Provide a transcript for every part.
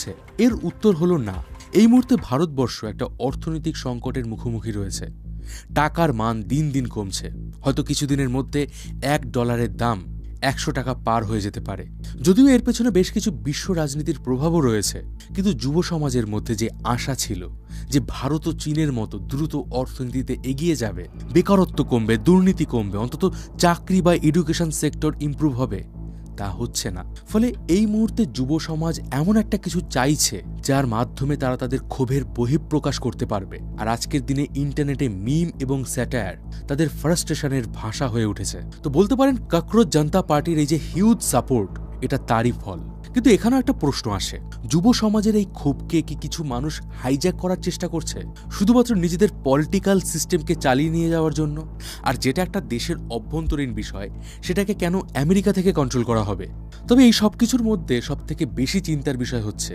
কমছে? এর উত্তর হলো না। এই মুহূর্তে ভারতবর্ষ একটা অর্থনৈতিক সংকটের মুখোমুখি রয়েছে। টাকার মান দিন দিন কমছে। হয়তো কিছুদিনের মধ্যে $1 দাম 100 টাকা পার হয়ে যেতে পারে। যদিও এর পেছনে বেশ কিছু বিশ্ব রাজনীতির প্রভাবও রয়েছে, কিন্তু যুব সমাজের মধ্যে যে আশা ছিল যে ভারত ও চীনের মতো দ্রুত অর্থনীতিতে এগিয়ে যাবে, বেকারত্ব কমবে, দুর্নীতি কমবে, অন্তত চাকরি বা এডুকেশন সেক্টর ইমপ্রুভ হবে, তা হচ্ছে না। ফলে এই মুহূর্তে যুব সমাজ এমন একটা কিছু চাইছে যার মাধ্যমে তারা তাদের ক্ষোভের বহিঃপ্রকাশ করতে পারবে। আর আজকের দিনে ইন্টারনেটে মিম এবং স্যাটায়ার তাদের ফ্রাস্ট্রেশনের ভাষা হয়ে উঠেছে। তো বলতে পারেন ককরোচ জনতা পার্টির এই যে হিউজ সাপোর্ট, এটা তারই ফল। কিন্তু এখানেও একটা প্রশ্ন আসে, যুব সমাজের এই ক্ষোভকে কি কিছু মানুষ হাইজ্যাক করার চেষ্টা করছে শুধুমাত্র নিজেদের পলিটিক্যাল সিস্টেমকে চালিয়ে নিয়ে যাওয়ার জন্য? আর যেটা একটা দেশের অভ্যন্তরীণ বিষয়, সেটাকে কেন আমেরিকা থেকে কন্ট্রোল করা হবে? তবে এই সব কিছুর মধ্যে সবথেকে বেশি চিন্তার বিষয় হচ্ছে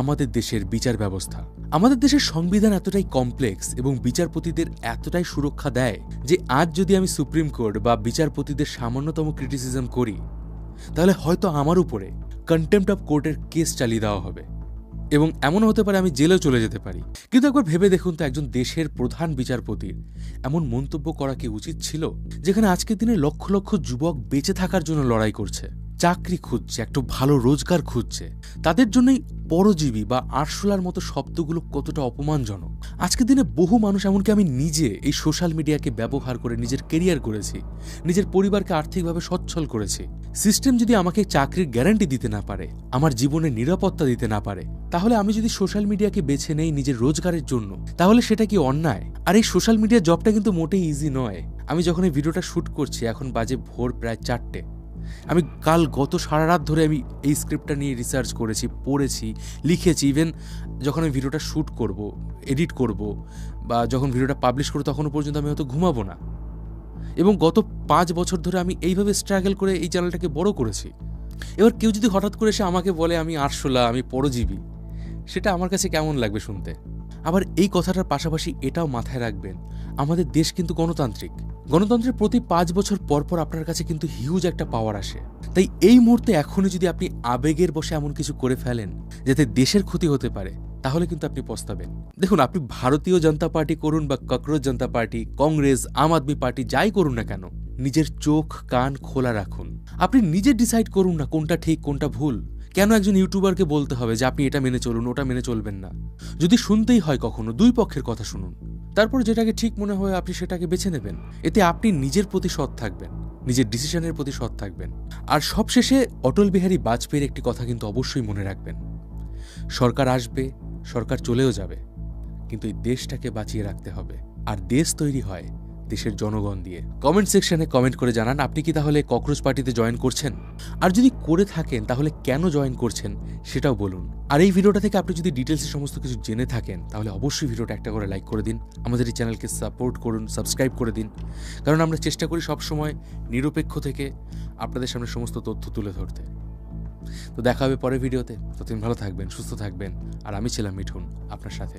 আমাদের দেশের বিচার ব্যবস্থা। আমাদের দেশের সংবিধান এতটাই কমপ্লেক্স এবং বিচারপতিদের এতটাই সুরক্ষা দেয় যে আজ যদি আমি সুপ্রিম কোর্ট বা বিচারপতিদের সামান্যতম ক্রিটিসিজম করি, তাহলে হয়তো আমার উপরে কন্টেম্প্ট অফ কোর্টের কেস চালিয়ে দেওয়া হবে এবং এমন হতে পারে আমি জেলেও চলে যেতে পারি। কিন্তু একবার ভেবে দেখুন তো, একজন দেশের প্রধান বিচারপতির এমন মন্তব্য করা কি উচিত ছিল? যেখানে আজকের দিনে লক্ষ লক্ষ যুবক বেঁচে থাকার জন্য লড়াই করছে, চাকরি খুঁজছে, একটু ভালো রোজগার খুঁজছে, তাদের জন্যই পরজীবী বা আরশোলার মতো শব্দগুলো কতটা অপমানজনক। আজকের দিনে বহু মানুষ, এমনকি আমি নিজে, এই সোশ্যাল মিডিয়াকে ব্যবহার করে নিজের কেরিয়ার করেছি, নিজের পরিবারকে আর্থিকভাবে সচ্ছল করেছি। সিস্টেম যদি আমাকে চাকরির গ্যারান্টি দিতে না পারে, আমার জীবনের নিরাপত্তা দিতে না পারে, তাহলে আমি যদি সোশ্যাল মিডিয়াকে বেছে নেই নিজের রোজগারের জন্য, তাহলে সেটা কি অন্যায়? আর এই সোশ্যাল মিডিয়ার জবটা কিন্তু মোটেই ইজি নয়। আমি যখন এই ভিডিওটা শ্যুট করছি, এখন বাজে ভোর প্রায় 4টে। আমি গত সারা রাত ধরে আমি এই স্ক্রিপ্টটা নিয়ে রিসার্চ করেছি, পড়েছি, লিখেছি। ইভেন যখন আমি ভিডিওটা শ্যুট করব, এডিট করব বা যখন ভিডিওটা পাবলিশ করব, তখনও পর্যন্ত আমি হয়তো ঘুমাবো না। এবং গত 5 বছর ধরে আমি এইভাবে স্ট্রাগল করে এই চ্যানেলটাকে বড় করেছি। এবার কেউ যদি হঠাৎ করে এসে আমাকে বলে আমি আরশোলা, আমি পরজীবী, সেটা আমার কাছে কেমন লাগবে শুনতে? আবার এই কথাটার পাশাপাশি এটাও মাথায় রাখবেন, আমাদের দেশ কিন্তু গণতান্ত্রিক। গণতন্ত্রের প্রতি 5 বছর পর পর আপনার কাছে কিন্তু হিউজ একটা পাওয়ার আসে। তাই এই মুহূর্তে এখনই যদি আপনি আবেগের বশে এমন কিছু করে ফেলেন যাতে দেশের ক্ষতি হতে পারে, তাহলে কিন্তু আপনি পস্তাবেন। দেখুন, আপনি ভারতীয় জনতা পার্টি করুন বা ককরোচ জনতা পার্টি, কংগ্রেস, আম আদমি পার্টি, যাই করুন না কেন, নিজের চোখ কান খোলা রাখুন। আপনি নিজে ডিসাইড করুন না কোনটা ঠিক কোনটা ভুল। কেন একজন ইউটিউবারকে বলতে হবে যে আপনি এটা মেনে চলুন, ওটা মেনে চলবেন না? যদি শুনতেই হয় কখনো, 2 পক্ষের কথা শুনুন, তারপর যেটাকে ঠিক মনে হয় আপনি সেটাকে বেছে নেবেন। এতে আপনি নিজের প্রতি সৎ থাকবেন, নিজের ডিসিশনের প্রতি সৎ থাকবেন। আর সবশেষে অটল বিহারী বাজপেয়ীর একটি কথা কিন্তু অবশ্যই মনে রাখবেন, সরকার আসবে, সরকার চলেও যাবে, কিন্তু এই দেশটাকে বাঁচিয়ে রাখতে হবে। আর দেশ তৈরি হয় দেশের জনগণ দিয়ে। কমেন্ট সেকশনে কমেন্ট করে জানান আপনি কি তাহলে ককরোচ পার্টিতে জয়েন করছেন, আর যদি করে থাকেন তাহলে কেন জয়েন করছেন সেটাও বলুন। আর এই ভিডিওটা থেকে আপনি যদি ডিটেলসে সমস্ত কিছু জেনে থাকেন, তাহলে অবশ্যই ভিডিওটা একটা করে লাইক করে দিন, আমাদের এই চ্যানেলকে সাপোর্ট করুন, সাবস্ক্রাইব করে দিন। কারণ আমরা চেষ্টা করি সবসময় নিরপেক্ষ থেকে আপনাদের সামনে সমস্ত তথ্য তুলে ধরতে। তো দেখা হবে পরের ভিডিওতে। ততদিন ভালো থাকবেন, সুস্থ থাকবেন। আর আমি ছিলাম মিঠুন আপনার সাথে।